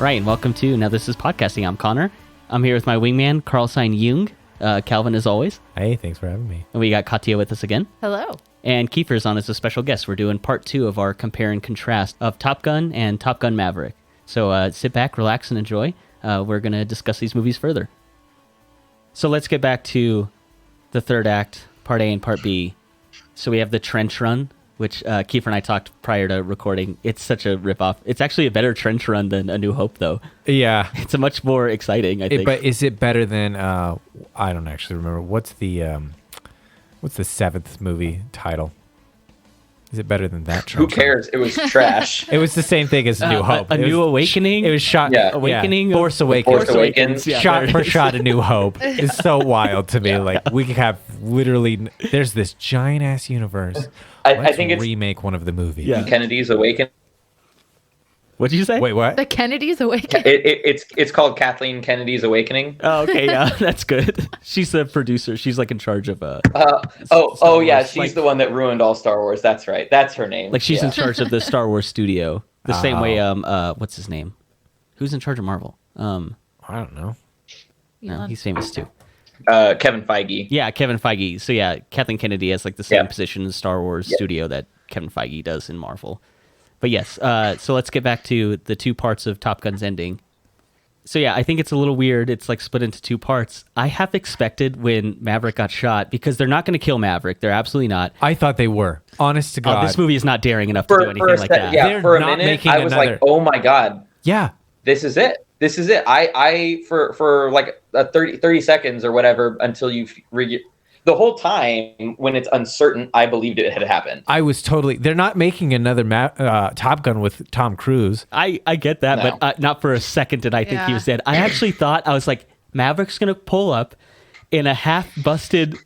Right, and welcome to Now This Is Podcasting. I'm Connor. I'm here with my wingman, Carlstein Jung. Calvin, as always. Hey, thanks for having me. And we got Katya with us again. Hello. And Kiefer's on as a special guest. We're doing part 2 of our compare and contrast of Top Gun and Top Gun Maverick. So sit back, relax, and enjoy. We're going to discuss these movies further. So let's get back to the third act, part A and part B. So we have the trench run, which Kiefer and I talked prior to recording. It's such a ripoff. It's actually a better trench run than A New Hope, though. Yeah. It's a much more exciting, I think. But is it better than, I don't actually remember. What's the seventh movie title? Is it better than that? Who cares? It was trash. It was the same thing as A New Hope. A New Awakening? It was shot. Yeah. Awakening? Yeah. Force Awakens. Force Awakens. Yeah, Shot for shot, A New Hope. It's so wild to me. Like, we could have literally, there's this giant ass universe. I think it's remake one of the movies. Yeah. Kennedy's Awakening. What'd you say? Wait, what? The Kennedys awaken. It's called Kathleen Kennedy's Awakening. Oh, okay, yeah, that's good. She's the producer. She's like in charge of Yeah, she's like, the one that ruined all Star Wars. That's right. That's her name. like she's Yeah. in charge of the Star Wars studio. The same way what's his name? Who's in charge of Marvel? I don't know. No, he's famous too. Kevin Feige. Yeah, Kevin Feige. So yeah, Kathleen Kennedy has like the same position in the Star Wars studio that Kevin Feige does in Marvel. But yes, so let's get back to the two parts of Top Gun's ending. So yeah, I think it's a little weird. It's like split into two parts. I half expected when Maverick got shot, because they're not going to kill Maverick. They're absolutely not. I thought they were. Honest to God. This movie is not daring enough to do anything like that. Yeah, They're for a not minute, making I was another. like, oh my God, Yeah. this is it. This is it. I for like 30 seconds or whatever until you the whole time when it's uncertain, I believed it had happened. I was totally. They're not making another Top Gun with Tom Cruise. I get that, No. but not for a second did I think he Yeah. was dead. I actually thought, I was like, Maverick's going to pull up in a half-busted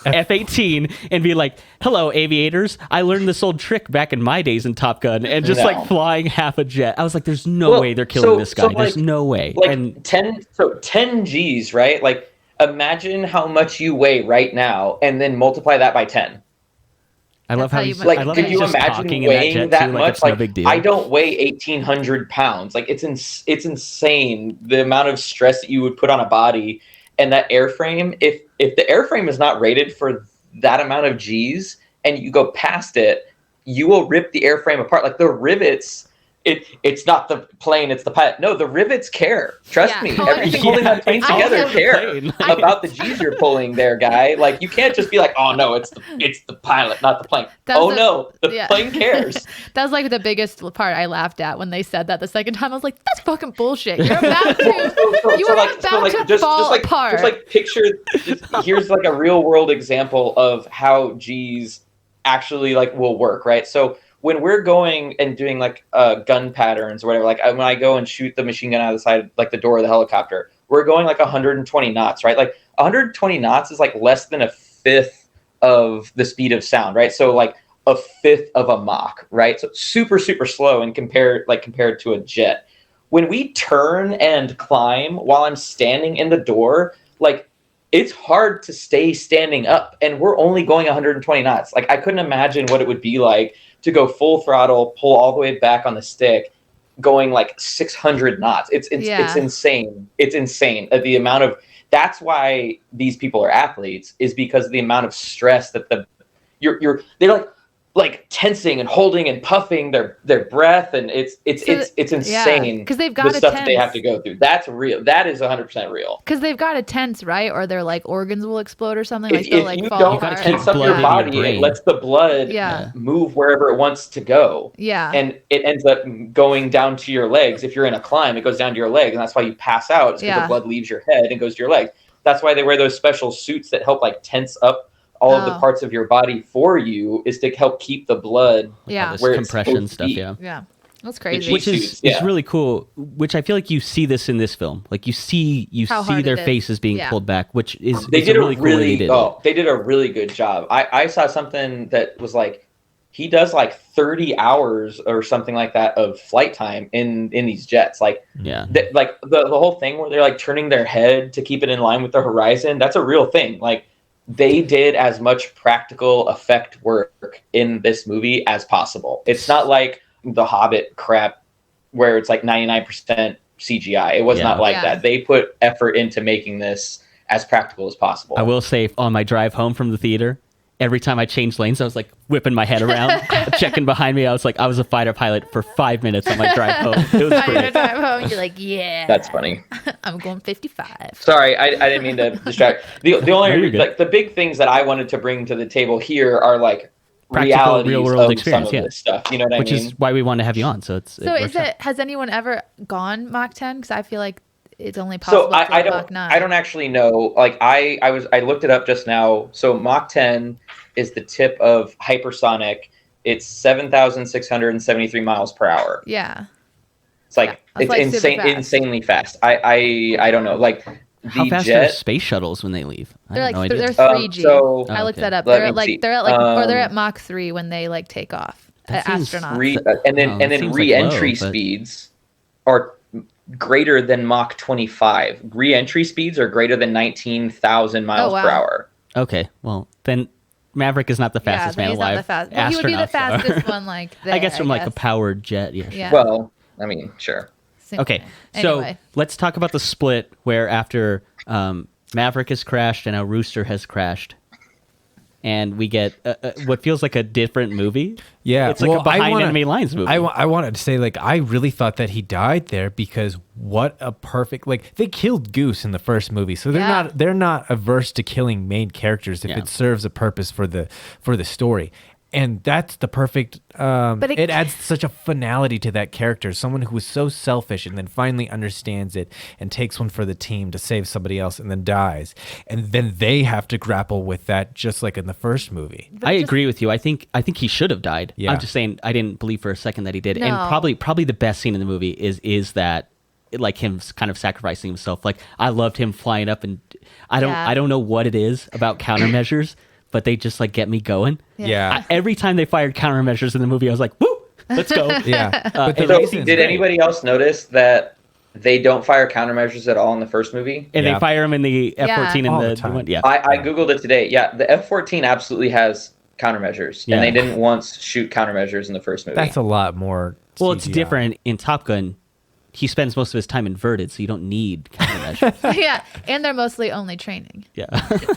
F-18 and be like, hello, aviators. I learned this old trick back in my days in Top Gun, and just No. like flying half a jet. I was like, there's no way they're killing this guy. There's no way. Like And 10 G's, right? Like imagine how much you weigh right now and then multiply that by 10. I love how That's he's how you- Like, I love could how you he's just imagine talking in that weighing jet that too, much? like it's no Like, big deal. I don't weigh 1,800 pounds. Like, it's insane the amount of stress that you would put on a body. And that airframe, if the airframe is not rated for that amount of G's and you go past it, you will rip the airframe apart. Like the rivets, it's not the plane, it's the pilot. No, the rivets care. Trust Yeah. me. Everything holding that plane I together love the care plane. about the G's you're pulling there, guy. Like you can't just be like, oh no, it's the pilot, not the plane. That was No, the plane cares. That was like the biggest part I laughed at when they said that the second time. I was like, that's fucking bullshit. You're about to, you are about to fall apart. Just like picture, here's like a real world example of how G's actually like will work, right? So when we're going and doing like gun patterns or whatever, like when I go and shoot the machine gun out of the side, like the door of the helicopter, we're going like 120 knots, right? Like 120 knots is like less than a fifth of the speed of sound, right? So like a fifth of a Mach, right? So super, super slow and compared to a jet. When we turn and climb while I'm standing in the door, like it's hard to stay standing up, and we're only going 120 knots. Like I couldn't imagine what it would be like to go full throttle, pull all the way back on the stick, going like 600 knots. It's insane. It's insane. The amount of, that's why these people are athletes, is because of the amount of stress that they're like tensing and holding and puffing their breath, and it's insane. Because they've got the stuff that they have to go through. That's real. That is 100% real. Because they've got to tense, right? Or their like organs will explode or something. If, Like they'll if like you fall don't apart. tense up blood your in your body, brain. it lets the blood Yeah. move wherever it wants to go. Yeah. And it ends up going down to your legs. If you're in a climb, it goes down to your legs, and that's why you pass out. It's because the blood leaves your head and goes to your legs. That's why they wear those special suits that help like tense up all of the parts of your body for you, is to help keep the blood Yeah. This compression stuff, yeah. Yeah. That's crazy. Which is really cool, which I feel like you see this in this film. Like you see How hard their it is. faces being Yeah. pulled back, which is they it's did a really cool way they did it. they did a really good job. I saw something that was like, he does like 30 hours or something like that of flight time in these jets. Like, Yeah. like the whole thing where they're like turning their head to keep it in line with the horizon. That's a real thing. Like they did as much practical effect work in this movie as possible. It's not like the Hobbit crap where it's like 99% CGI. It was not like that. They put effort into making this as practical as possible. I will say, on my drive home from the theater, every time I changed lanes, I was like whipping my head around, checking behind me. I was a fighter pilot for 5 minutes on my drive home. It was On your great. drive home, you're like, yeah. That's funny. I'm going 55. Sorry, I didn't mean to distract. The only No, you're good. like the big things that I wanted to bring to the table here are like Practical, realities real-world of experience, some of this stuff. You know what Which I mean? is why we wanted to have you on. So it's Has anyone ever gone Mach 10? Because I feel like it's only possible So to I Mach 9. don't actually know. Like I looked it up just now. So Mach 10 is the tip of hypersonic. It's 7,673 miles per hour. Yeah. It's like that's it's like super insane, fast. insanely fast. I don't know. Like how the fast jet. are space shuttles when they leave? They're like no idea. they're 3G. So I looked okay. that up. Let They're me see. they're at or they're at Mach 3 when they like take off. That seems Astronauts. and that then seems like re-entry low, but- speeds are greater than Mach 25. Re-entry speeds are greater than 19,000 miles per wow. hour. Okay, well then Maverick is not the Yeah, fastest then man he's not alive. the fast. Well, he would be the Astronauts are. fastest one, like I guess from like a guess. powered jet. Yeah. Sure. Yeah. Well, I mean, sure. Okay, Anyway. so let's talk about the split where after Maverick has crashed and now Rooster has crashed, and we get what feels like a different movie. Yeah, it's like a behind enemy lines movie. I wanted to say, like, I really thought that he died there because what a perfect, like, they killed Goose in the first movie, so they're not averse to killing main characters if it serves a purpose for the story. And that's the perfect. But it adds such a finality to that character. Someone who was so selfish and then finally understands it and takes one for the team to save somebody else and then dies. And then they have to grapple with that, just like in the first movie. I agree with you. I think he should have died. Yeah. I'm just saying I didn't believe for a second that he did. No. And probably the best scene in the movie is that, like, him kind of sacrificing himself. Like, I loved him flying up, and I don't know what it is about countermeasures, but they just like get me going. Yeah. Every time they fired countermeasures in the movie, I was like, woo, let's go. Yeah. But the So reason did anybody else notice that they don't fire countermeasures at all in the first movie? And they fire him in the F-14 All and the the time. one. Yeah. I Googled it today. Yeah, the F-14 absolutely has countermeasures, Yeah. and they didn't once shoot countermeasures in the first movie. that's a lot more. Well, it's CGI. different in Top Gun. He spends most of his time inverted, so you don't need countermeasures. Yeah, and they're mostly only training. Yeah.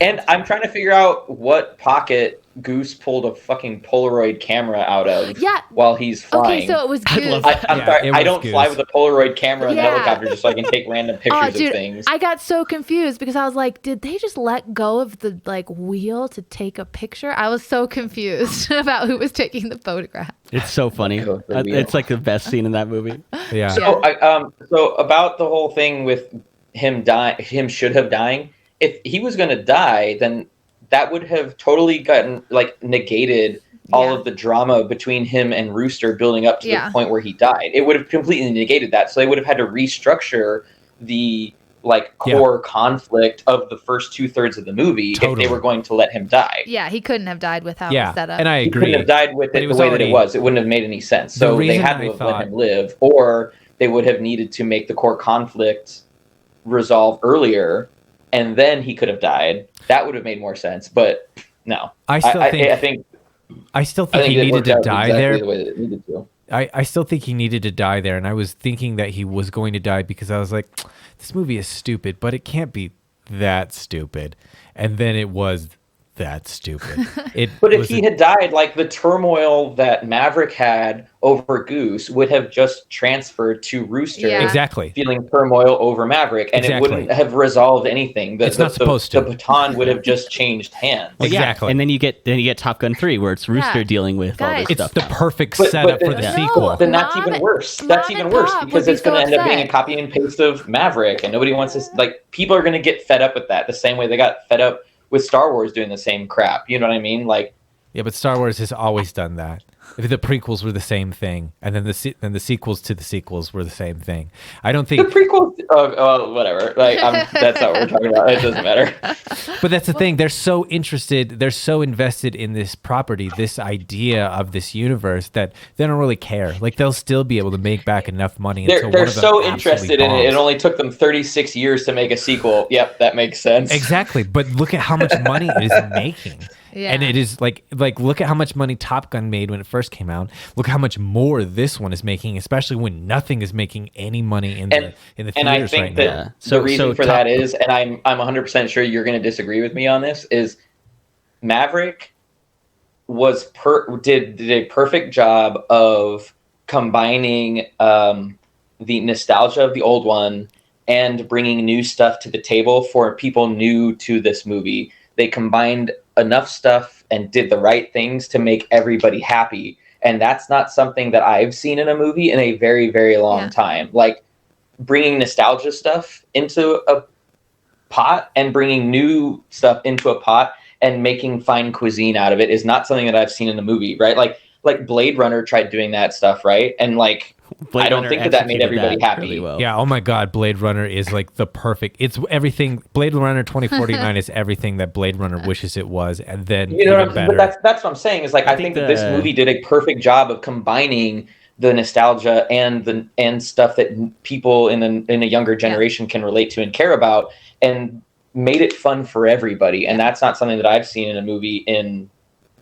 And I'm trying to figure out what pocket Goose pulled a fucking Polaroid camera out of while he's flying. Okay, so it was I Goose. love I'm Yeah, sorry, it I was don't fly Goose. with a Polaroid camera in the Yeah. helicopter just so I can take random pictures of things. I got so confused because I was like, did they just let go of the like wheel to take a picture? I was so confused about who was taking the photograph. It's so funny. Go for the wheel. It's like the best scene in that movie. Yeah. So about the whole thing with him should have dying. If he was going to die, then that would have totally gotten like negated all of the drama between him and Rooster building up to the point where he died. It would have completely negated that. So they would have had to restructure the like core conflict of the first 2/3 of the movie if they were going to let him die. Yeah, he couldn't have died with how it was set up. And I He agree. couldn't have died with it the way that it was. It wouldn't have made any sense. So they reason had to have let him live, or they would have needed to make the core conflict resolve earlier, and then he could have died. That would have made more sense. But no, I still think he it needed worked to out die exactly there. the way that it needed to. I still think he needed to die there, and I was thinking that he was going to die because I was like, this movie is stupid, but it can't be that stupid. And then it was that stupid. But if he had died, like the turmoil that Maverick had over Goose would have just transferred to Rooster. Yeah. Exactly. Feeling turmoil over Maverick, and it wouldn't have resolved anything. It's not supposed to. The baton would have just changed hands. Well, Exactly. Yeah. And then you get Top Gun 3 where it's Rooster dealing with all this It's stuff. the perfect But setup for then- the sequel. Then that's even worse. That's even worse because it's going to end up being a copy and paste of Maverick, and nobody wants to. Like, people are going to get fed up with that the same way they got fed up with Star Wars doing the same crap. You know what I mean? Like, Yeah, but Star Wars has always done that. The prequels were the same thing, and then the sequels to the sequels were the same thing. I don't the think, prequels. Whatever. Like, that's not what we're talking about. It doesn't matter. but that's the thing. They're so interested, they're so invested in this property, this idea of this universe that they don't really care. Like, they'll still be able to make back enough money. Until They're one of them so absolutely interested in it. bombs. It only took them 36 years to make a sequel. Yep, that makes sense. Exactly, but look at how much money it is making. Yeah. And it is like look at how much money Top Gun made when it first came out. Look how much more this one is making, especially when nothing is making any money in the theaters and I think right that now. the reason for that is, and I'm 100% sure you're going to disagree with me on this, is Maverick did a perfect job of combining the nostalgia of the old one and bringing new stuff to the table for people new to this movie. They combined enough stuff and did the right things to make everybody happy. And that's not something that I've seen in a movie in a very, very long time. Like bringing nostalgia stuff into a pot and bringing new stuff into a pot and making fine cuisine out of it is not something that I've seen in a movie, right? Like Blade Runner tried doing that stuff, right? And like Blade I don't Runner think that made everybody happy. really well. Yeah, oh my God, Blade Runner is like the perfect. It's everything. Blade Runner 2049 is everything that Blade Runner wishes it was, and then You know what even I'm, better. but that's what I'm saying is like I think that this movie did a perfect job of combining the nostalgia and stuff that people in a younger generation can relate to and care about, and made it fun for everybody. And that's not something that I've seen in a movie in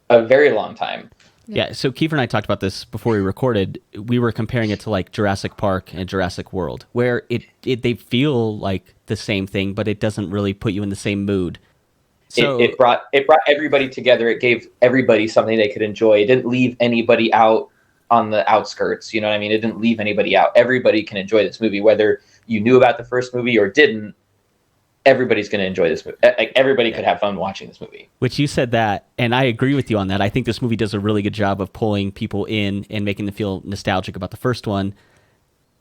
a very long time. Yeah, so Kiefer and I talked about this before we recorded. We were comparing it to like Jurassic Park and Jurassic World, where they feel like the same thing, but it doesn't really put you in the same mood. So It brought everybody together. It gave everybody something they could enjoy. It didn't leave anybody out on the outskirts. You know what I mean? It didn't leave anybody out. Everybody can enjoy this movie, whether you knew about the first movie or didn't. Everybody's going to enjoy this movie. Like everybody could have fun watching this movie. Which you said that, and I agree with you on that. I think this movie does a really good job of pulling people in and making them feel nostalgic about the first one.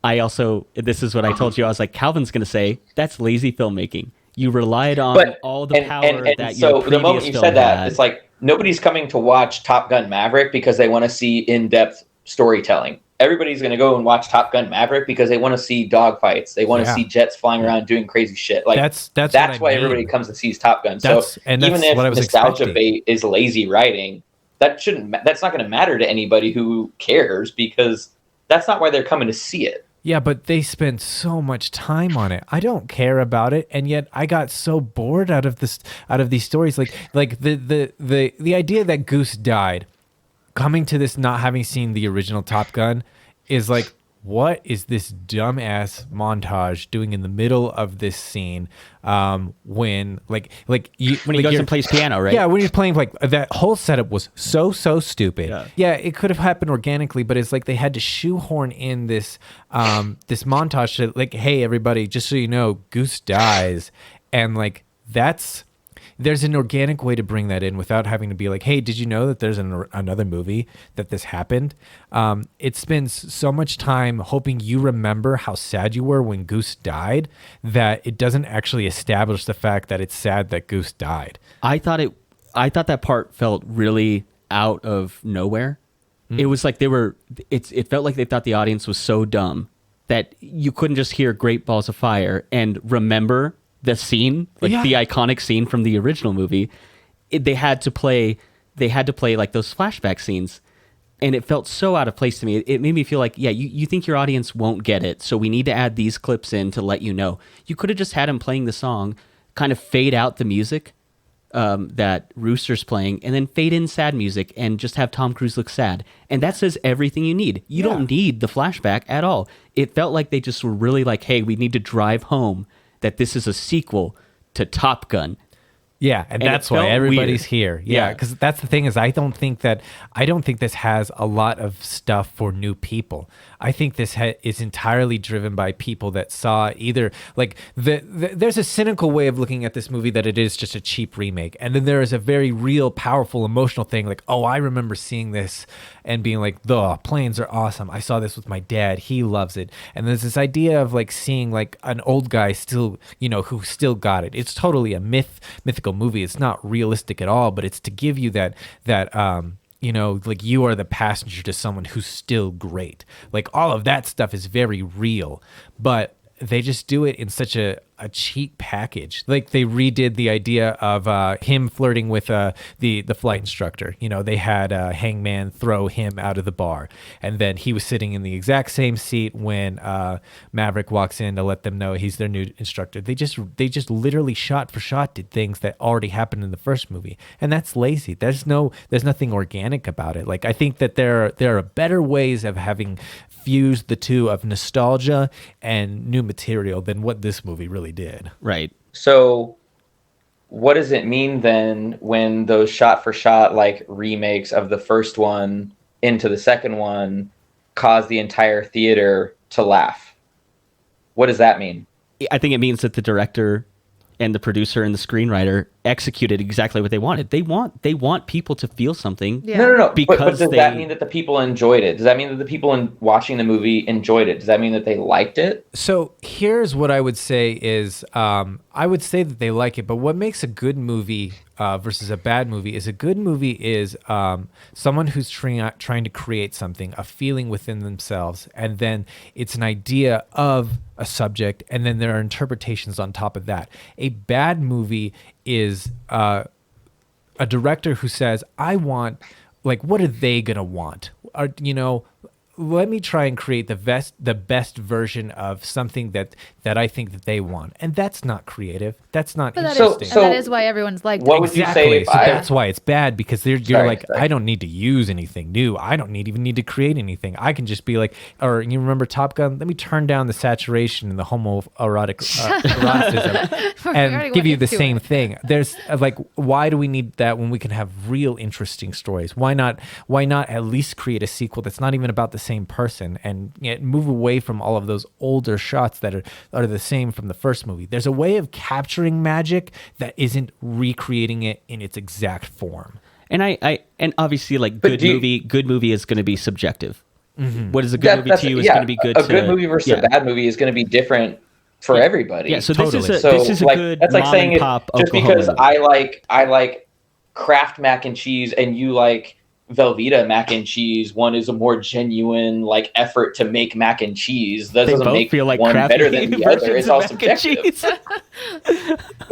I also, this is what I told you, I was like, Calvin's going to say, that's lazy filmmaking. You relied on all the power that your previous the moment you film said that, had. it's like nobody's coming to watch Top Gun Maverick because they want to see in-depth storytelling. Everybody's going to go and watch Top Gun Maverick because they want to see dogfights. They want to see jets flying around doing crazy shit. Like that's why everybody comes and sees Top Gun. So even if nostalgia bait is lazy writing, that's not going to matter to anybody who cares, because that's not why they're coming to see it. Yeah, but they spend so much time on it. I don't care about it, and yet I got so bored out of these stories. Like the idea that Goose died, coming to this not having seen the original Top Gun, is like, what is this dumbass montage doing in the middle of this scene? When he goes and plays piano, right? Yeah, when he's playing, like that whole setup was so stupid. Yeah, it could have happened organically, but it's like they had to shoehorn in this this montage to, like, hey everybody, just so you know, Goose dies, and like there's an organic way to bring that in without having to be like, hey, did you know that there's another movie that this happened? It spends so much time hoping you remember how sad you were when Goose died that it doesn't actually establish the fact that it's sad that Goose died. I thought that part felt really out of nowhere. It was like it felt like they thought the audience was so dumb that you couldn't just hear Great Balls of Fire and remember the scene, the iconic scene from the original movie. They had to play like those flashback scenes, and it felt so out of place to me. It made me feel like, you think your audience won't get it, so we need to add these clips in to let you know. You could have just had him playing the song, kind of fade out the music that Rooster's playing, and then fade in sad music and just have Tom Cruise look sad. And that says everything you need. You don't need the flashback at all. It felt like they just were really like, hey, we need to drive home that this is a sequel to Top Gun. Yeah, and that's why everybody's here. Yeah, because that's the thing is I don't think this has a lot of stuff for new people. I think this is entirely driven by people that saw either like there's a cynical way of looking at this movie that it is just a cheap remake, and then there is a very real, powerful, emotional thing like, oh, I remember seeing this and being like, the planes are awesome. I saw this with my dad. He loves it. And there's this idea of like seeing like an old guy still, who still got it. It's totally a mythical movie. It's not realistic at all, but it's to give you that like you are the passenger to someone who's still great. Like all of that stuff is very real, but they just do it in such a a cheap package. Like they redid the idea of him flirting with the flight instructor. You know, they had Hangman throw him out of the bar, and then he was sitting in the exact same seat when Maverick walks in to let them know he's their new instructor. They just literally shot for shot did things that already happened in the first movie, and that's lazy. There's nothing organic about it. Like I think that there are better ways of having fused the two of nostalgia and new material than what this movie really did. Right. So what does it mean then when those shot for shot like remakes of the first one into the second one cause the entire theater to laugh? What does that mean? I think it means that the director and the producer and the screenwriter executed exactly what they wanted. They want people to feel something. Yeah. No. Because but does that mean that the people enjoyed it? Does that mean that the people watching the movie enjoyed it? Does that mean that they liked it? So here's what I would say is, I would say that they like it, but what makes a good movie versus a bad movie is a good movie is someone who's trying to create something, a feeling within themselves, and then it's an idea of a subject, and then there are interpretations on top of that. A bad movie is a director who says, I want, like, what are they going to want? Let me try and create the best version of something that I think that they want. And that's not creative. That's not interesting. That is why everyone's like, what would you say? So that's why it's bad, because you're Sorry. I don't need to use anything new. I don't even need to create anything. I can just be like, or you remember Top Gun? Let me turn down the saturation and the homoerotic eroticism and give you the same thing. There's like, why do we need that when we can have real interesting stories? Why not at least create a sequel that's not even about the same person and move away from all of those older shots that are the same from the first movie? There's a way of capturing magic that isn't recreating it in its exact form. And and obviously, like, good movie is going to be subjective. Mm-hmm. What is a good movie to you is going to be good. A good movie versus a bad movie is going to be different for everybody. Yeah. So totally. this is a like, good. That's like saying it, pop just Oklahoma because movie. I like Kraft mac and cheese and you like Velveeta mac and cheese. One is a more genuine like effort to make mac and cheese. That doesn't make feel like one better than the other. It's all subjective.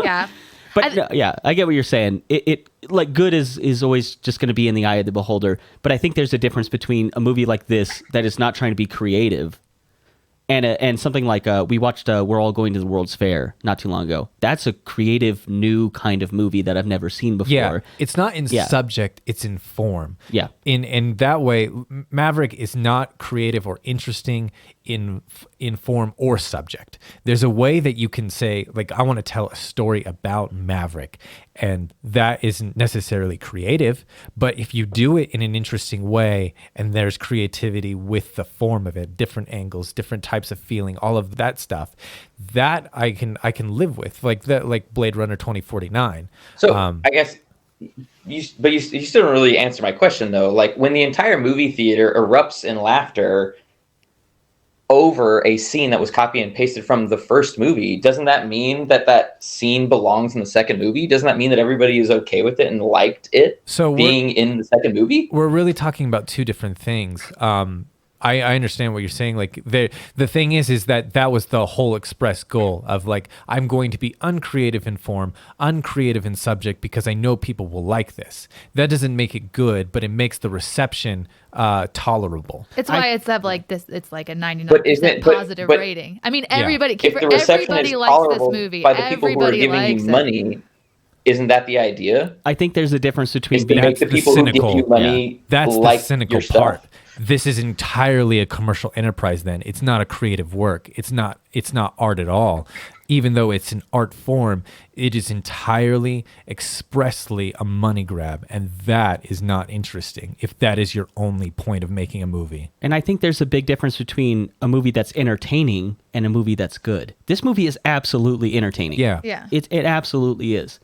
yeah. But I get what you're saying. It like good is always just going to be in the eye of the beholder. But I think there's a difference between a movie like this that is not trying to be creative and something like we watched We're All Going to the World's Fair not too long ago. That's a creative new kind of movie that I've never seen before. Yeah, it's not in subject, it's in form. Yeah. In that way, Maverick is not creative or interesting in form or subject. There's a way that you can say, like, I want to tell a story about Maverick, and that isn't necessarily creative, but if you do it in an interesting way and there's creativity with the form of it, different angles, different types of feeling, all of that stuff, that I can live with, like that, like Blade Runner 2049. So I guess you still don't really answer my question though. Like, when the entire movie theater erupts in laughter over a scene that was copy and pasted from the first movie, doesn't that mean that scene belongs in the second movie? Doesn't that mean that everybody is okay with it and liked it being in the second movie? We're really talking about two different things. I understand what you're saying. Like the thing is that was the whole express goal of, like, I'm going to be uncreative in form, uncreative in subject, because I know people will like this. That doesn't make it good, but it makes the reception tolerable. It's why it's like this. It's like a 99% positive rating. I mean, everybody if the reception everybody is likes this tolerable movie. by the people who are Everybody giving you money. Isn't that the idea? I think there's a difference between being the people who give you money. That's like the cynical part. This is entirely a commercial enterprise. Then it's not a creative work. It's not art at all. Even though it's an art form, it is entirely, expressly a money grab, and that is not interesting if that is your only point of making a movie. And I think there's a big difference between a movie that's entertaining and a movie that's good. This movie is absolutely entertaining. Yeah. It absolutely is.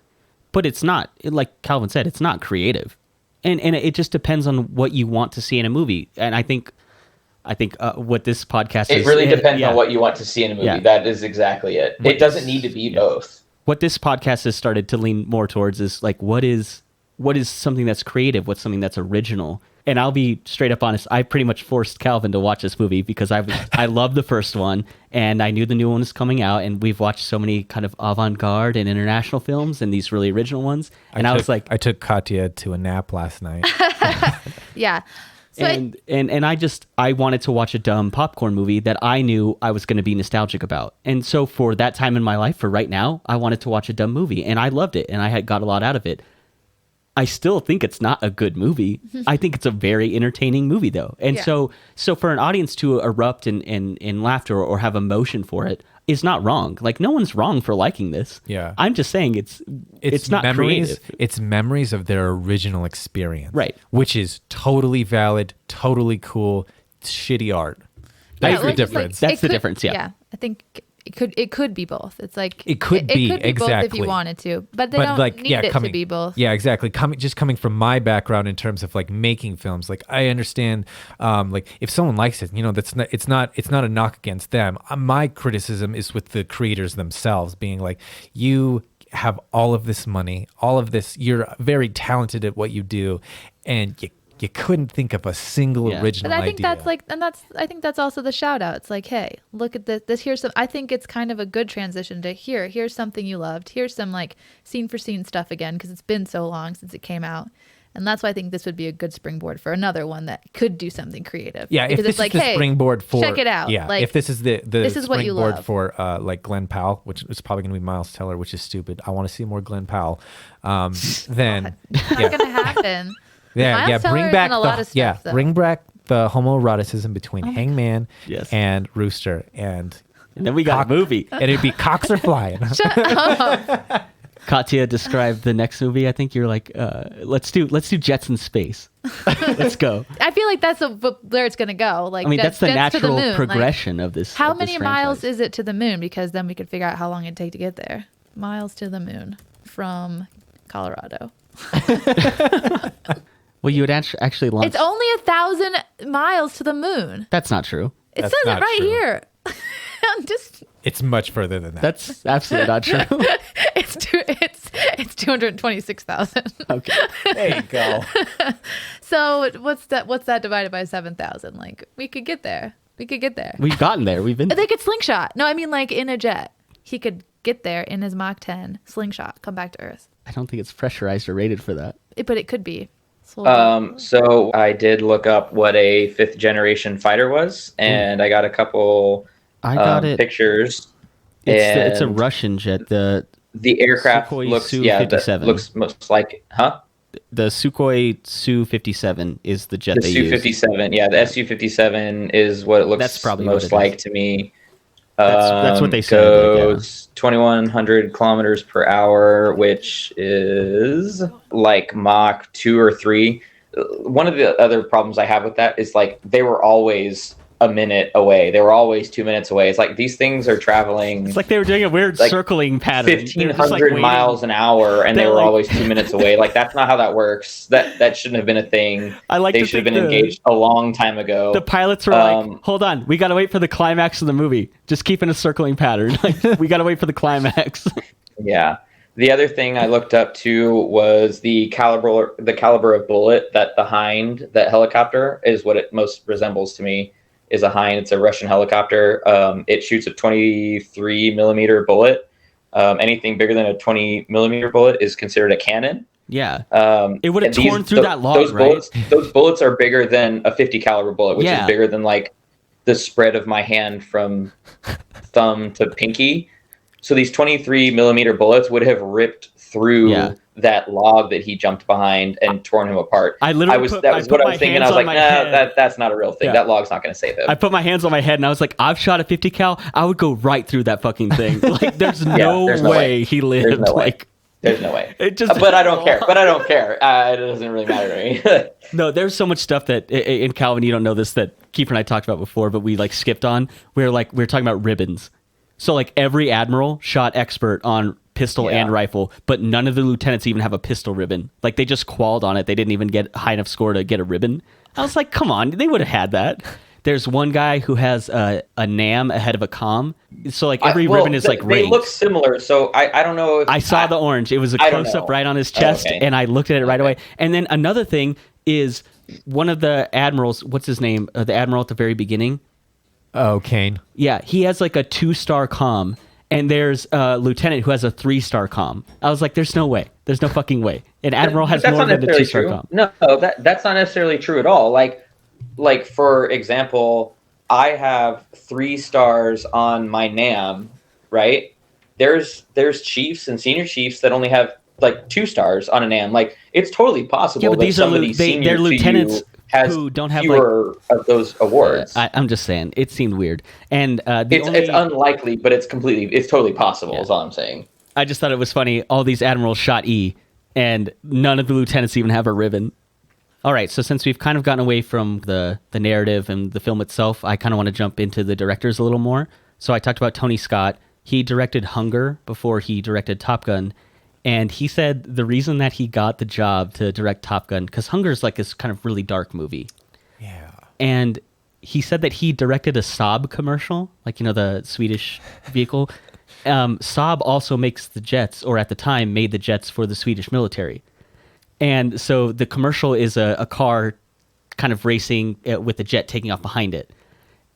But it's not, like Calvin said, it's not creative. And it just depends on what you want to see in a movie. And I think what this podcast is... It really depends on what you want to see in a movie. Yeah. That is exactly it. It doesn't need to be both. What this podcast has started to lean more towards is, like, what is something that's creative? What's something that's original? And I'll be straight up honest. I pretty much forced Calvin to watch this movie because I love the first one, and I knew the new one was coming out. And we've watched so many kind of avant-garde and international films, and these really original ones. And I was like, I took Katya to a nap last night. Yeah. So I wanted to watch a dumb popcorn movie that I knew I was going to be nostalgic about. And so for that time in my life, for right now, I wanted to watch a dumb movie, and I loved it, and I had got a lot out of it. I still think it's not a good movie. I think it's a very entertaining movie, though. And so for an audience to erupt in laughter or have emotion for it is not wrong. Like, no one's wrong for liking this. Yeah. I'm just saying it's not memories, creative. It's memories of their original experience. Right. Which is totally valid, totally cool, shitty art. That's the difference. That's the difference, yeah. Yeah. I think it could be both. It's like It could be both if exactly. you wanted to, but they don't need it to be both. Yeah, exactly. Coming from my background in terms of like making films, like I understand, like if someone likes it, it's not a knock against them. My criticism is with the creators themselves, being like, you have all of this money, all of this, you're very talented at what you do, and you couldn't think of a single original But I think idea. I think that's also the shout out. It's like, hey, look at this. Here's some. I think it's kind of a good transition to here's something you loved. Here's some like scene for scene stuff again, because it's been so long since it came out. And that's why I think this would be a good springboard for another one that could do something creative. Yeah, because if this it's like, is the hey, springboard for, check it out. Yeah, Like, if this is the this is what you springboard love. for like Glenn Powell, which is probably going to be Miles Teller, which is stupid. I want to see more Glenn Powell. Then It's not gonna happen. Miles Teller bring is back in a lot of stuff, though. bring back the homoeroticism between Hangman Yes. and Rooster, and then we got a movie. and it'd be cocks are flying. Katya described the next movie. I think you're like, let's do Jets in space. Let's go. I feel like that's where it's gonna go. Like, I mean, that's the Jets to natural moon. Like, progression of this. how of this many miles franchise. is it to the moon? Because then we could figure out how long it'd take to get there. Miles to the moon from Colorado. Well, you would actually launch. It's only 1,000 miles to the moon. That's not true. It That's says it not right true. here. I'm just It's much further than that. That's absolutely not true. it's 226,000. Okay. There you go. So what's that divided by 7,000? Like, we could get there. We've gotten there. We've been. They could slingshot. No, I mean like in a jet. He could get there in his Mach 10 slingshot, come back to Earth. I don't think it's pressurized or rated for that. But it could be. So, So I did look up what a fifth generation fighter was, and I got a couple I got it. pictures. It's a and Russian jet. The aircraft Sukhoi looks Su-57. looks most like the Sukhoi Su-57 is the jet the they use. Su-57. Yeah, the Su-57 is what it looks That's probably what most it like is. to me. That's what they said, like, yeah. Goes 2,100 kilometers per hour, which is like Mach 2 or 3. One of the other problems I have with that is like they were always a minute away. They were always 2 minutes away. It's like these things are traveling. It's like they were doing a weird like circling pattern. 1,500 miles an hour, and they They're were like- always 2 minutes away. Like that's not how that works. That shouldn't have been a thing. I like They to should have think been engaged a long time ago. The pilots were like, hold on, we got to wait for the climax of the movie. Just keep in a circling pattern. Like, we got to wait for the climax. Yeah. The other thing I looked up to was the caliber of bullet that the Hind, that helicopter, is what it most resembles to me. Is a Hind. It's a Russian helicopter. It shoots a 23 millimeter bullet. Anything bigger than a 20 millimeter bullet is considered a cannon. Yeah. It would have And torn through that log, those right? Those bullets are bigger than a 50 caliber bullet, which Yeah. is bigger than like the spread of my hand from thumb to pinky. So these 23 millimeter bullets would have ripped through that log that he jumped behind and torn him apart. I literally that was what I was thinking. I was like, that's not a real thing. Yeah. That log's not going to save him. I put my hands on my head and I was like, I've shot a 50 cal. I would go right through that fucking thing. Like, there's no way he lived. There's no way. Like, There's no way. It just, but I don't care. It doesn't really matter to me. No, there's so much stuff that in Calvin, you don't know this, that Kiefer and I talked about before, but we like skipped on. We were talking about ribbons. So like every admiral shot expert on pistol and rifle, but none of the lieutenants even have a pistol ribbon. Like they just qualled on it. They didn't even get high enough score to get a ribbon. I was like, come on, they would have had that. There's one guy who has a NAM ahead of a COM. So like every ribbon is like they raised. look similar. So I don't know if I saw the orange. It was a I don't close up know. right on his chest, Okay. and I looked at it right away. And then another thing is one of the admirals, what's his name? The admiral at the very beginning. Oh, Kane. Yeah, he has like a 2-star comm, and there's a lieutenant who has a 3-star comm. I was like, there's no way. There's no fucking way. An admiral has more than a 2-star comm. No, that's not necessarily true at all. Like for example, I have 3 stars on my NAM, right? There's chiefs and senior chiefs that only have like 2 stars on a NAM. Like it's totally possible but that these somebody are senior they're to lieutenants you has who don't have fewer of those awards. I'm just saying, it seemed weird, and It's unlikely, but it's totally possible. Is all I'm saying. I just thought it was funny. All these admirals shot E, and none of the lieutenants even have a ribbon. All right, so since we've kind of gotten away from the narrative and the film itself, I kind of want to jump into the directors a little more. So I talked about Tony Scott. He directed Hunger before he directed Top Gun. And he said the reason that he got the job to direct Top Gun, because Hunger is like this kind of really dark movie. Yeah. And he said that he directed a Saab commercial, like, the Swedish vehicle. Saab also makes the jets, or at the time made the jets for the Swedish military. And so the commercial is a car kind of racing with a jet taking off behind it.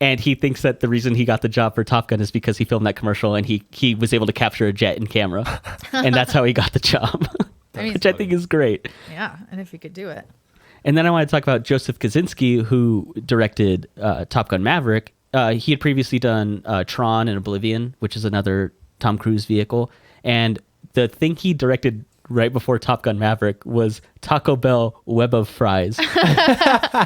And he thinks that the reason he got the job for Top Gun is because he filmed that commercial and he was able to capture a jet in camera. And that's how he got the job, which I think is great. Yeah, and if he could do it. And then I want to talk about Joseph Kosinski, who directed Top Gun Maverick. He had previously done Tron and Oblivion, which is another Tom Cruise vehicle. And the thing he directed right before Top Gun Maverick was Taco Bell Web of Fries,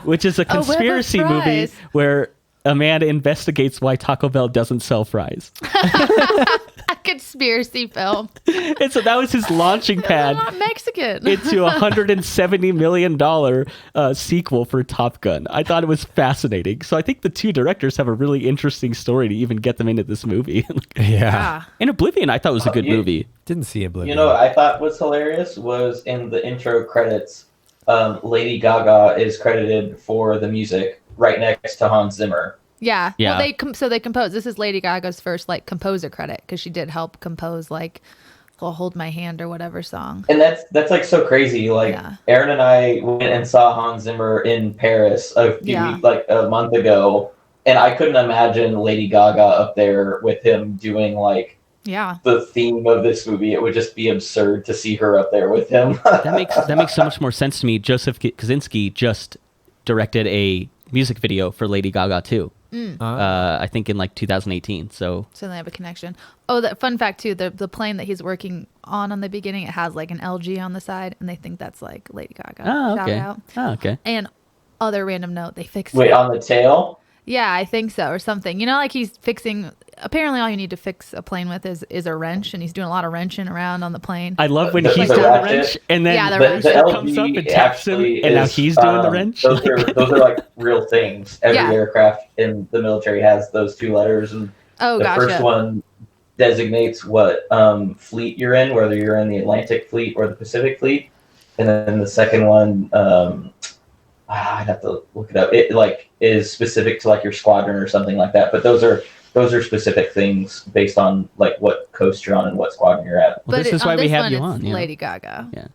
which is a conspiracy movie where a man investigates why Taco Bell doesn't sell fries. A conspiracy film. And so that was his launching pad. They're not Mexican. Into a $170 million sequel for Top Gun. I thought it was fascinating. So I think the 2 directors have a really interesting story to even get them into this movie. Yeah. And Oblivion, I thought was a good movie. Didn't see Oblivion. You know what I thought was hilarious was in the intro credits, Lady Gaga is credited for the music right next to Hans Zimmer. Yeah. Yeah. Well, they composed. This is Lady Gaga's first composer credit because she did help compose "Hold My Hand" or whatever song. And that's like so crazy. Aaron and I went and saw Hans Zimmer in Paris a month ago, and I couldn't imagine Lady Gaga up there with him doing the theme of this movie. It would just be absurd to see her up there with him. That makes so much more sense to me. Joseph Kosinski just directed a music video for Lady Gaga too. I think in 2018. So they have a connection. Oh, the fun fact too: the plane that he's working on the beginning, it has an LG on the side, and they think that's Lady Gaga. Oh, okay. Shout out. Oh, okay. And other random note, they fixed. Wait, on the tail? Yeah, I think so, or something. He's fixing. Apparently, all you need to fix a plane with is a wrench, and he's doing a lot of wrenching around on the plane. I love when The he's doing the ratchet. wrench, and then the wrench comes up and taps him, and now he's doing the wrench. Those are real things. Every aircraft in the military has those 2 letters, and the first one designates what fleet you're in, whether you're in the Atlantic Fleet or the Pacific Fleet, and then the second one, I'd have to look it up. It is specific to your squadron or something like that. But those are specific things based on what coast you're on and what squadron you're at. Well, this is why we have you on. Lady Gaga. Yeah.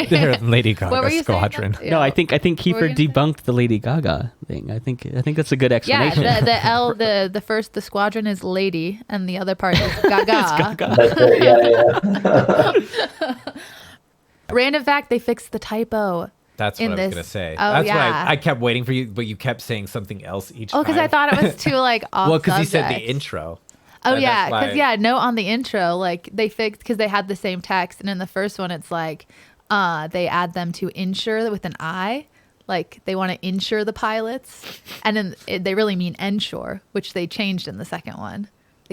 They're Lady Gaga squadron. No, I think Kiefer debunked the Lady Gaga thing. I think that's a good explanation. Yeah, the squadron is Lady, and the other part is Gaga. That's it. Yeah. Random fact: they fixed the typo. That's what I was gonna say. Oh, That's yeah. why I kept waiting for you, but you kept saying something else each time. Oh, because I thought it was too off. Well, because you said the subject. intro. Oh yeah, because no, on the intro, they fixed because they had the same text, and in the first one, it's they add them to insure with an I, they want to insure the pilots, and then they really mean ensure, which they changed in the second one.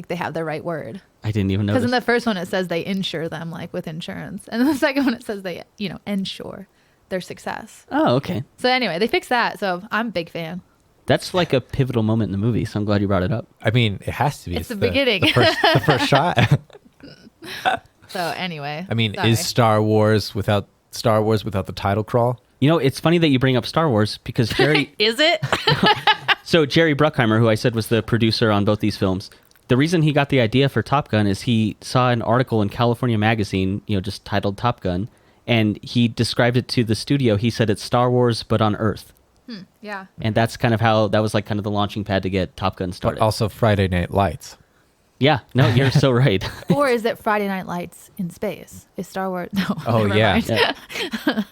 They have the right word. I didn't even know. Because in the first one, it says they insure them with insurance, and in the second one, it says they ensure their success. Oh, okay. So anyway, they fixed that, so I'm a big fan. That's a pivotal moment in the movie, so I'm glad you brought it up. I mean, it has to be. It's the beginning. The first shot. So anyway. I mean, is Star Wars without the title crawl? It's funny that you bring up Star Wars because Jerry... Is it? So Jerry Bruckheimer, who I said was the producer on both these films, the reason he got the idea for Top Gun is he saw an article in California Magazine, just titled Top Gun, and he described it to the studio. He said it's Star Wars but on Earth. Yeah. And that's kind of how that was like kind of the launching pad to get Top Gun started. But also Friday Night Lights. Yeah, no, you're so right. Or is it Friday Night Lights in space? Is Star Wars? No. Oh, never yeah. mind. Yeah.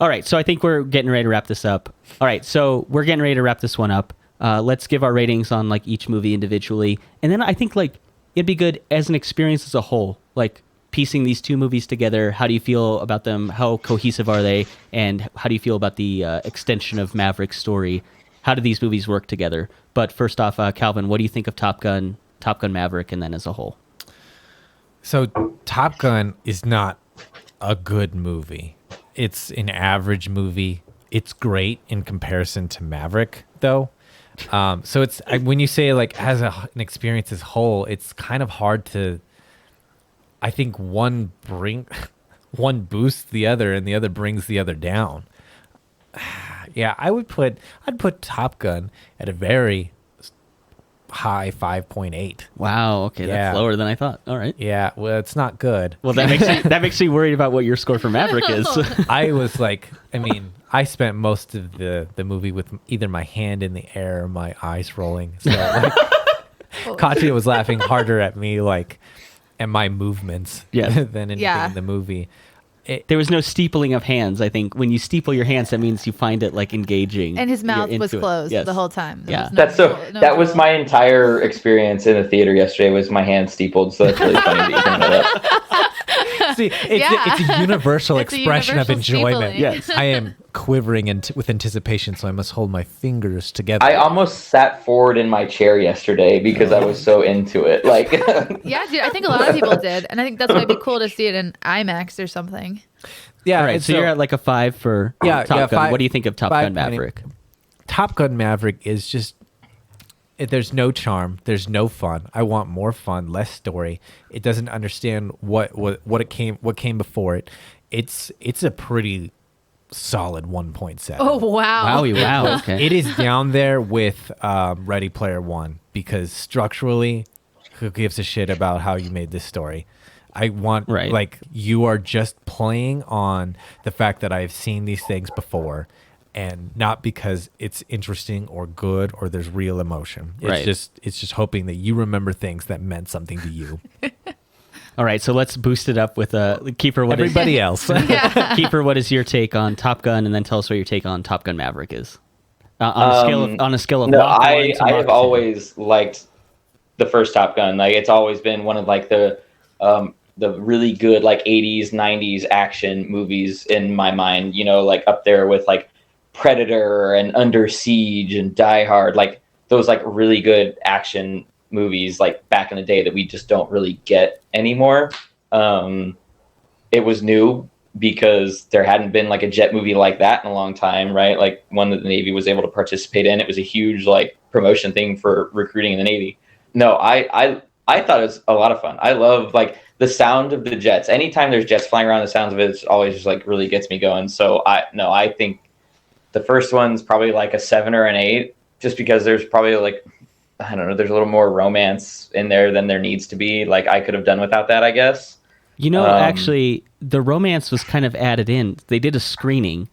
All right, so I think we're getting ready to wrap this up. All right, so we're getting ready to wrap this one up. Let's give our ratings on like each movie individually, and then I think like it'd be good as an experience as a whole, like piecing these two movies together. How do you feel about them? How cohesive are they? And how do you feel about the extension of Maverick's story? How do these movies work together? But first off, Calvin, what do you think of Top Gun Maverick, and then as a whole? So Top Gun is not a good movie. It's an average movie. It's great in comparison to Maverick, though. So it's when you say like as an experience as whole, it's kind of hard to. I think one boosts the other, and the other brings the other down. Yeah, I'd put Top Gun at a very high 5.8. Wow, okay, Yeah. that's lower than I thought. All right. Yeah, well, it's not good. Well, that makes me worried about what your score for Maverick is. I was like, I spent most of the movie with either my hand in the air or my eyes rolling. So like, Katya was laughing harder at me, like, at my movements Yes. than anything in the movie. There was no steepling of hands. I think when you steeple your hands, that means you find it like engaging. And his mouth You're was into it. closed Yes. the whole time. There Yeah. was That's so. no That was roll. my entire experience in the theater yesterday. Was my hand steepled? So that's really funny that you bring that up. See, it's a universal It's a expression of universal enjoyment. steepling. Yes. I am quivering with anticipation, so I must hold my fingers together. I almost sat forward in my chair yesterday because I was so into it. Like, Yeah, dude, I think a lot of people did. And I think that's why it'd be cool to see it in IMAX or something. yeah, All right, and so you're at like a 5 for Top Gun. 5. What do you think of Top 5, Gun Maverick? Top Gun Maverick is just there's no charm, there's no fun. I want more fun, less story. It doesn't understand what came before it. It's a pretty solid 1.7. Oh, wow. Wowie, wow. Okay. It is down there with Ready Player One because structurally, who gives a shit about how you made this story? I want like you are just playing on the fact that I've seen these things before, and not because it's interesting or good or there's real emotion. It's just hoping that you remember things that meant something to you. All right, so let's boost it up with Keeper. What Everybody else. Keeper, what is your take on Top Gun, and then tell us what your take on Top Gun Maverick is on a scale of no, Mach 1 I to Mach have 2. always liked the first Top Gun. Like, it's always been one of like the really good like 80s 90s action movies in my mind, you know, like up there with like Predator and Under Siege and Die Hard, like those like really good action movies like back in the day that we just don't really get anymore. It was new because there hadn't been like a jet movie like that in a long time, right? Like one that the Navy was able to participate in. It was a huge like promotion thing for recruiting in the Navy. No, I thought it was a lot of fun. I love like the sound of the jets. Anytime there's jets flying around, the sounds of it always just like really gets me going. So I think the first one's probably like a 7 or an 8, just because there's probably like, I don't know, there's a little more romance in there than there needs to be. Like I could have done without that, I guess. You know, actually, the romance was kind of added in. They did a screening,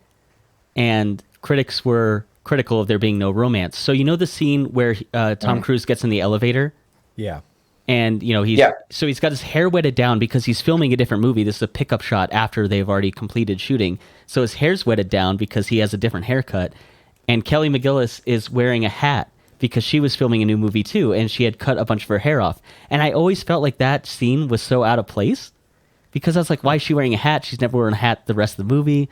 and critics were critical of there being no romance. So you know the scene where Tom Cruise gets in the elevator? Yeah. And, you know, he's got his hair wetted down because he's filming a different movie. This is a pickup shot after they've already completed shooting. So his hair's wetted down because he has a different haircut. And Kelly McGillis is wearing a hat because she was filming a new movie too, and she had cut a bunch of her hair off. And I always felt like that scene was so out of place because I was like, why is she wearing a hat? She's never worn a hat the rest of the movie.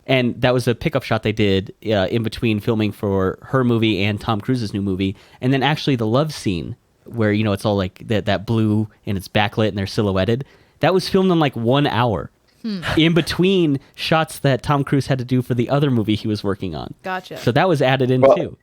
And that was a pickup shot they did in between filming for her movie and Tom Cruise's new movie. And then actually the love scene, where, you know, it's all like that blue and it's backlit and they're silhouetted. That was filmed in like 1 hour in between shots that Tom Cruise had to do for the other movie he was working on. Gotcha. So that was added in too.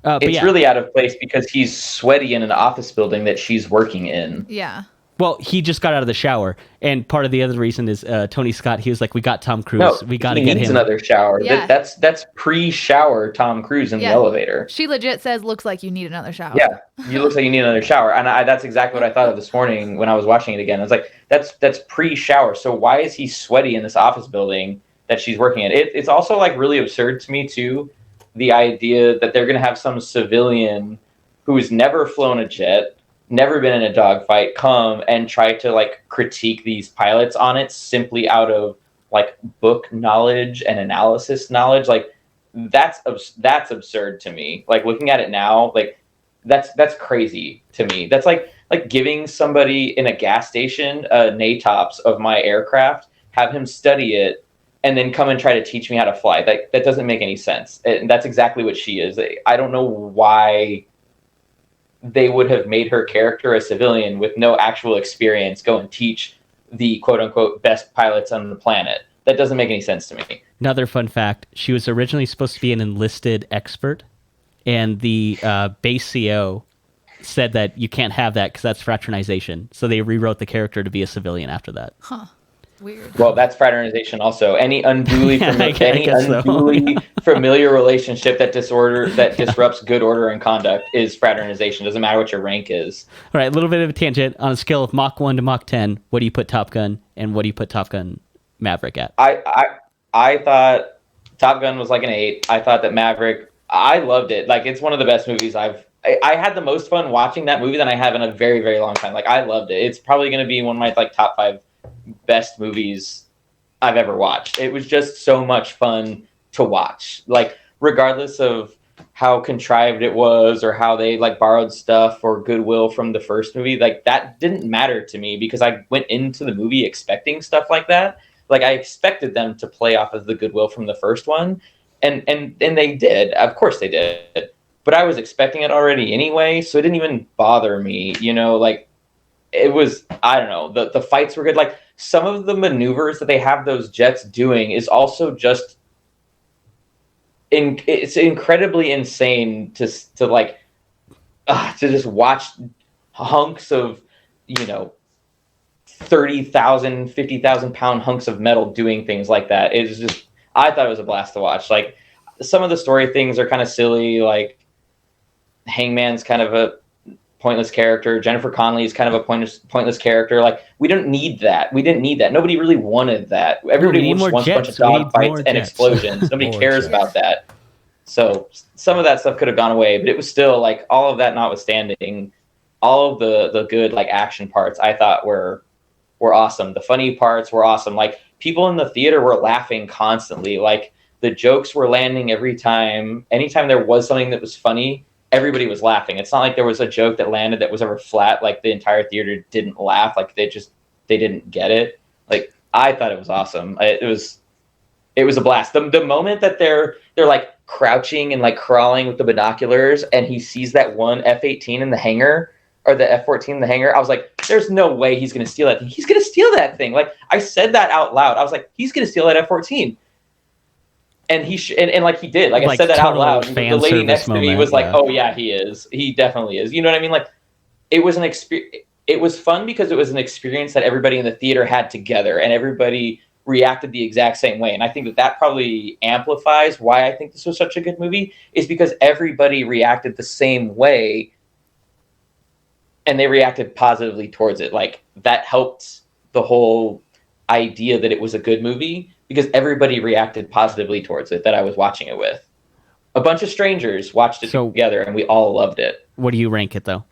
It's really out of place because he's sweaty in an office building that she's working in. Yeah. Well, he just got out of the shower, and part of the other reason is Tony Scott. He was like, "We got Tom Cruise. No, We got to he get needs him another shower. Yeah. That's pre-shower Tom Cruise in the elevator. She legit says, "Looks like you need another shower." Yeah, you looks like you need another shower, and that's exactly what I thought of this morning when I was watching it again. I was like, that's pre-shower. So why is he sweaty in this office building that she's working in? It's also like really absurd to me too, the idea that they're gonna have some civilian who's never flown a jet, never been in a dogfight, come and try to like critique these pilots on it simply out of like book knowledge and analysis knowledge. Like that's absurd to me. Like looking at it now, like that's crazy to me. That's like giving somebody in a gas station NATOPS of my aircraft, have him study it, and then come and try to teach me how to fly. That doesn't make any sense. And that's exactly what she is. I don't know why they would have made her character a civilian with no actual experience go and teach the quote unquote best pilots on the planet. That doesn't make any sense to me. Another fun fact, she was originally supposed to be an enlisted expert, and the base CO said that you can't have that because that's fraternization. So they rewrote the character to be a civilian after that. Huh. Weird. Well, that's fraternization also. Any unduly so. familiar relationship that disrupts good order and conduct is fraternization. Doesn't matter what your rank is. All right, a little bit of a tangent. On a scale of Mach 1 to Mach 10, what do you put Top Gun, and what do you put Top Gun Maverick at? I thought Top Gun was like an 8. I thought that Maverick, I loved it. Like it's one of the best movies I had the most fun watching that movie than I have in a very, very long time. Like I loved it. It's probably going to be one of my like top 5 best movies I've ever watched. It was just so much fun to watch. Like regardless of how contrived it was or how they like borrowed stuff or goodwill from the first movie, like that didn't matter to me because I went into the movie expecting stuff like that. Like I expected them to play off of the goodwill from the first one, and they did. Of course they did. But I was expecting it already anyway, so it didn't even bother me, you know, like it was, I don't know, the fights were good. Like some of the maneuvers that they have those jets doing is also just it's incredibly insane to just watch hunks of, you know, 30,000, 50,000 pound hunks of metal doing things like that. It's just, I thought it was a blast to watch. Like some of the story things are kind of silly. Like Hangman's kind of a pointless character. Jennifer Connelly is kind of a pointless character. Like we didn't need that. Nobody really wanted that. Everybody wants a bunch of dogfights and explosions. Nobody cares about that. So some of that stuff could have gone away, but it was still like all of that notwithstanding, all of the good like action parts I thought were awesome. The funny parts were awesome. Like people in the theater were laughing constantly. Like the jokes were landing every time. Anytime there was something that was funny, everybody was laughing. It's not like there was a joke that landed that was ever flat. Like the entire theater didn't laugh. Like they didn't get it. Like I thought it was awesome. It was a blast. The moment that they're like crouching and like crawling with the binoculars and he sees that one F-18 in the hangar or the F-14 in the hangar, I was like, there's no way he's going to steal that thing. He's going to steal that thing. Like I said that out loud. I was like, he's going to steal that F-14. And and like he did. Like I said that out loud. The lady next to me was like, "Oh yeah, he is. He definitely is." You know what I mean? Like it was an experience. It was fun because it was an experience that everybody in the theater had together, and everybody reacted the exact same way. And I think that probably amplifies why I think this was such a good movie. Is because everybody reacted the same way, and they reacted positively towards it. Like that helped the whole idea that it was a good movie. Because everybody reacted positively towards it that I was watching it with. A bunch of strangers watched it together, and we all loved it. What do you rank it though?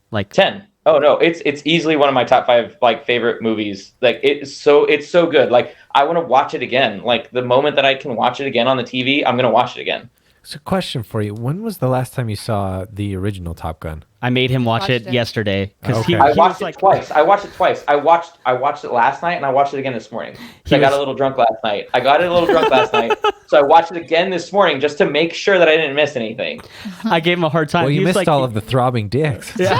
Like 10. Oh no, it's easily one of my top 5 like favorite movies. Like it's so good. Like I want to watch it again. Like the moment that I can watch it again on the TV, I'm gonna watch it again. So, question for you: when was the last time you saw the original Top Gun? I made him watch it yesterday because I watched it twice. I watched it last night and I watched it again this morning. I got a little drunk last night. So I watched it again this morning just to make sure that I didn't miss anything. I gave him a hard time. Well, you missed all of the throbbing dicks. Yeah.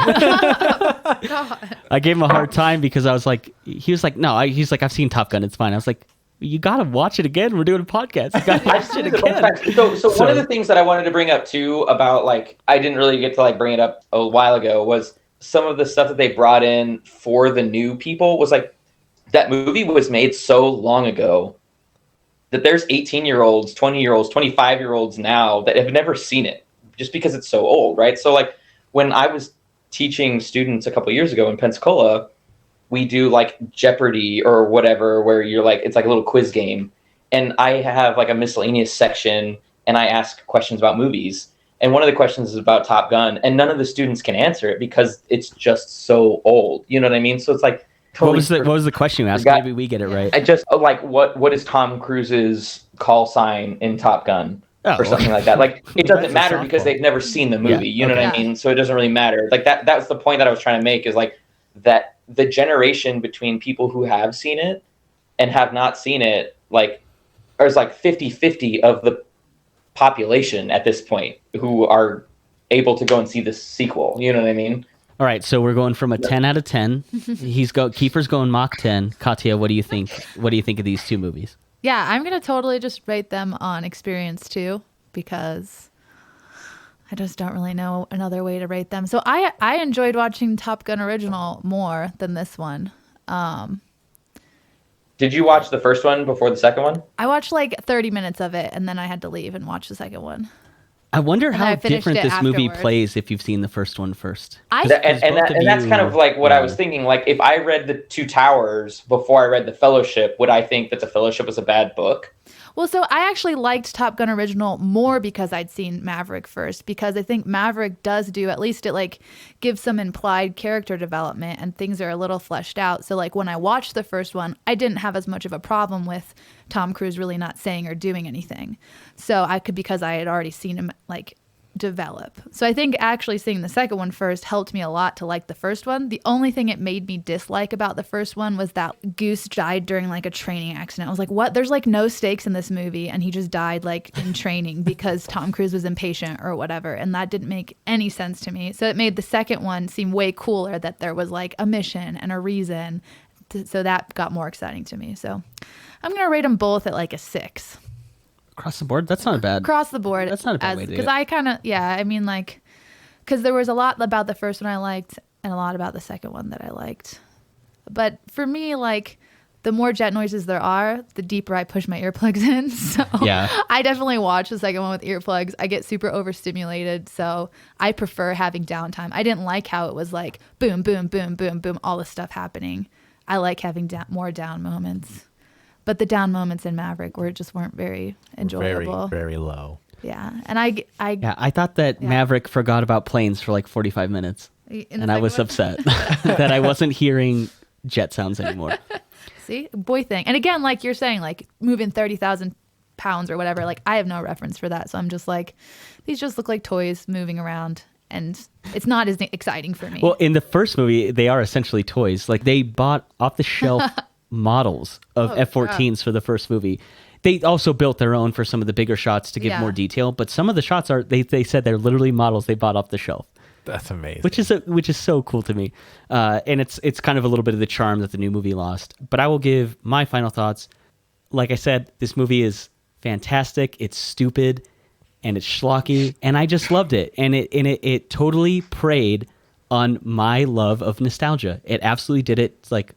I gave him a hard time because I was like, he was like, no, he's like, I've seen Top Gun. It's fine. I was like, you gotta watch it again. We're doing a podcast. You gotta watch it again. So one of the things that I wanted to bring up too about like I didn't really get to like bring it up a while ago was some of the stuff that they brought in for the new people was like, that movie was made so long ago that there's 18-year-olds, 20-year-olds, 25-year-olds now that have never seen it just because it's so old, right? So like when I was teaching students a couple years ago in Pensacola, we do like Jeopardy or whatever, where you're like, it's like a little quiz game. And I have like a miscellaneous section and I ask questions about movies. And one of the questions is about Top Gun, and none of the students can answer it because it's just so old. You know what I mean? So it's like, totally what was the question you asked? Maybe we get it right. I just like, what is Tom Cruise's call sign in Top Gun or something like that? Like, it doesn't matter because they've never seen the movie. You know what I mean? So it doesn't really matter. Like that was the point that I was trying to make, is like that the generation between people who have seen it and have not seen it, like, there's like 50-50 of the population at this point who are able to go and see this sequel. You know what I mean? All right, so we're going from a 10 out of 10. Kiefer's going Mach 10. Katya, what do you think? What do you think of these two movies? Yeah, I'm going to totally just rate them on experience too, because I just don't really know another way to rate them. So I enjoyed watching Top Gun original more than this one. Did you watch the first one before the second one? I watched like 30 minutes of it, and then I had to leave and watch the second one. I wonder how different this movie afterwards. plays if you've seen the first one first. And that's kind of like what I was thinking. Like, if I read The Two Towers before I read The Fellowship, would I think that The Fellowship was a bad book? Well, so I actually liked Top Gun original more because I'd seen Maverick first, because I think Maverick does do, at least it like gives some implied character development and things are a little fleshed out. So like when I watched the first one, I didn't have as much of a problem with Tom Cruise really not saying or doing anything. So because I had already seen him like develop. So I think actually seeing the second one first helped me a lot to like the first one. The only thing it made me dislike about the first one was that Goose died during like a training accident. I was like, what? There's like no stakes in this movie, and he just died like in training because Tom Cruise was impatient or whatever, and that didn't make any sense to me. So it made the second one seem way cooler, that there was like a mission and a reason. So that got more exciting to me. So I'm gonna rate them both at like a 6. Across the board? That's not bad. Across the board. That's not a bad way to do it. Because I kind of, I mean, like, because there was a lot about the first one I liked and a lot about the second one that I liked. But for me, like, the more jet noises there are, the deeper I push my earplugs in. So yeah. I definitely watch the second one with earplugs. I get super overstimulated, so I prefer having downtime. I didn't like how it was like boom, boom, boom, boom, boom, all this stuff happening. I like having more down moments. But the down moments in Maverick weren't very enjoyable. Very, very low. Yeah, and I thought that Maverick forgot about planes for like 45 minutes, and I was upset that I wasn't hearing jet sounds anymore. See, boy thing. And again, like you're saying, like moving 30,000 pounds or whatever, like I have no reference for that, so I'm just like, these just look like toys moving around. And it's not as exciting for me. Well, in the first movie, they are essentially toys. Like they bought off the shelf models of F-14s for the first movie. They also built their own for some of the bigger shots to give more detail, but some of the shots are they said they're literally models they bought off the shelf. That's amazing. Which is so cool to me. And it's kind of a little bit of the charm that the new movie lost. But I will give my final thoughts. Like I said, this movie is fantastic. It's stupid and it's schlocky, and I just loved it. And it totally preyed on my love of nostalgia. It absolutely did it like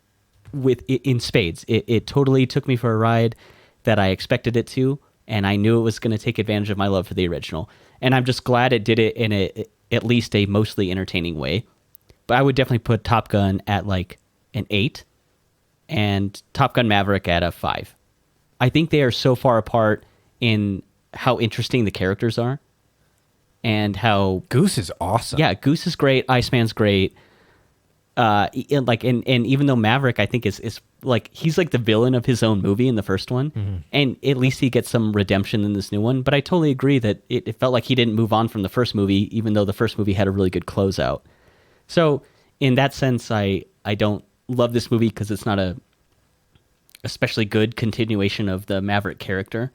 in spades. It totally took me for a ride that I expected it to, and I knew it was going to take advantage of my love for the original. And I'm just glad it did it in at least a mostly entertaining way. But I would definitely put Top Gun at like an 8 and Top Gun Maverick at a 5. I think they are so far apart in how interesting the characters are and how Goose is awesome. Yeah, Goose is great. Iceman's great. And even though Maverick, I think is like he's like the villain of his own movie in the first one, and at least he gets some redemption in this new one. But I totally agree that it felt like he didn't move on from the first movie, even though the first movie had a really good closeout. So in that sense, I don't love this movie because it's not a especially good continuation of the Maverick character.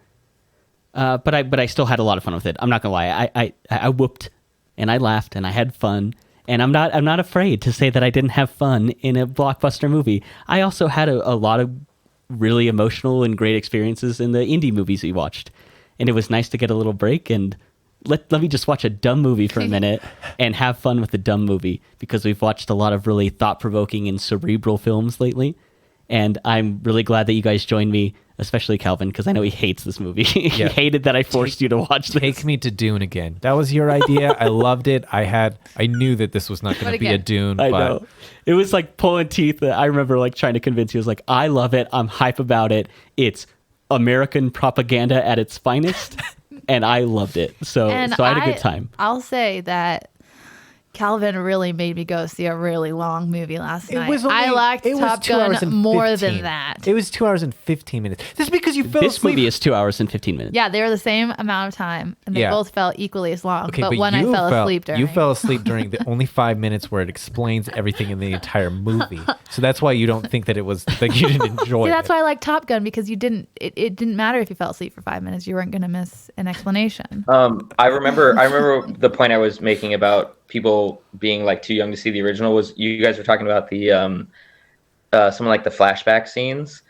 But I still had a lot of fun with it. I'm not gonna lie. I whooped and I laughed and I had fun. And I'm not afraid to say that I didn't have fun in a blockbuster movie. I also had a lot of really emotional and great experiences in the indie movies we watched. And it was nice to get a little break and let me just watch a dumb movie for a minute and have fun with the dumb movie, because we've watched a lot of really thought-provoking and cerebral films lately. And I'm really glad that you guys joined me, especially Calvin, because I know he hates this movie. He hated that I forced you to watch this. Take me to Dune again. That was your idea. I loved it. I knew that this was not going to be a Dune. I know. It was like pulling teeth. I remember like trying to convince you. I was like, I love it. I'm hype about it. It's American propaganda at its finest. And I loved it. So I had a good time. I'll say that Calvin really made me go see a really long movie last night. I liked Top Gun more than that. It was 2 hours and 15 minutes. This is because you fell asleep. This movie is 2 hours and 15 minutes. Yeah, they were the same amount of time, and they both felt equally as long. Okay, but one I fell asleep during. You fell asleep during the only 5 minutes where it explains everything in the entire movie. So that's why you don't think that it was like you didn't enjoy it. That's why I like Top Gun, because you didn't. It didn't matter if you fell asleep for 5 minutes. You weren't going to miss an explanation. I remember the point I was making about people being like too young to see the original was you guys were talking about the some like the flashback scenes.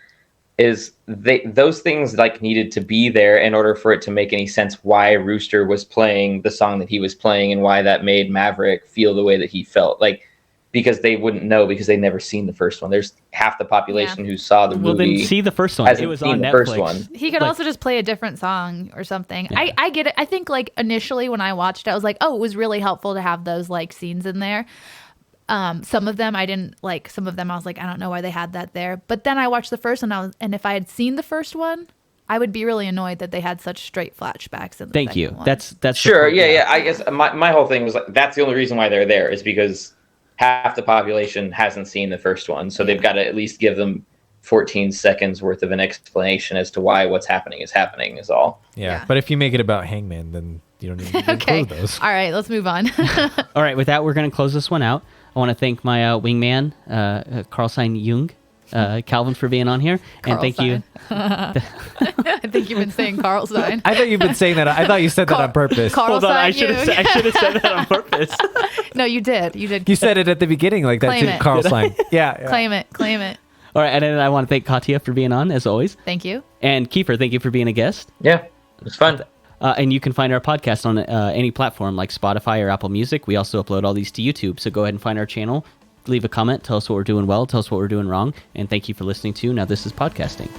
Is those things like needed to be there in order for it to make any sense why Rooster was playing the song that he was playing and why that made Maverick feel the way that he felt, like, because they wouldn't know because they'd never seen the first one. There's half the population who saw the movie. Well, then see the first one. It was on Netflix. First one. He could also just play a different song or something. Yeah. I get it. I think like initially when I watched it, I was like, oh, it was really helpful to have those like scenes in there. Some of them I didn't like. Some of them I was like, I don't know why they had that there. But then I watched the first one, and if I had seen the first one, I would be really annoyed that they had such straight flashbacks in the Thank you. one. That's sure. Yeah. I guess my whole thing was like that's the only reason why they're there is because half the population hasn't seen the first one, so they've got to at least give them 14 seconds worth of an explanation as to why what's happening is all. Yeah. But if you make it about Hangman, then you don't need to include those. All right, let's move on. All right, with that, we're going to close this one out. I want to thank my wingman, Carlstein Jung, Calvin, for being on here. And thank you. I think you've been saying Carlstein. I thought you've been saying that. I thought you said that on purpose. Hold on, I should have said that on purpose. No, you did. You said it at the beginning like that too, Carlstein. Yeah. Claim it. All right, and then I want to thank Katya for being on, as always. Thank you. And Kiefer, thank you for being a guest. Yeah, it was fun. And you can find our podcast on any platform like Spotify or Apple Music. We also upload all these to YouTube, so go ahead and find our channel. Leave a comment. Tell us what we're doing well. Tell us what we're doing wrong. And thank you for listening to Now This Is Podcasting.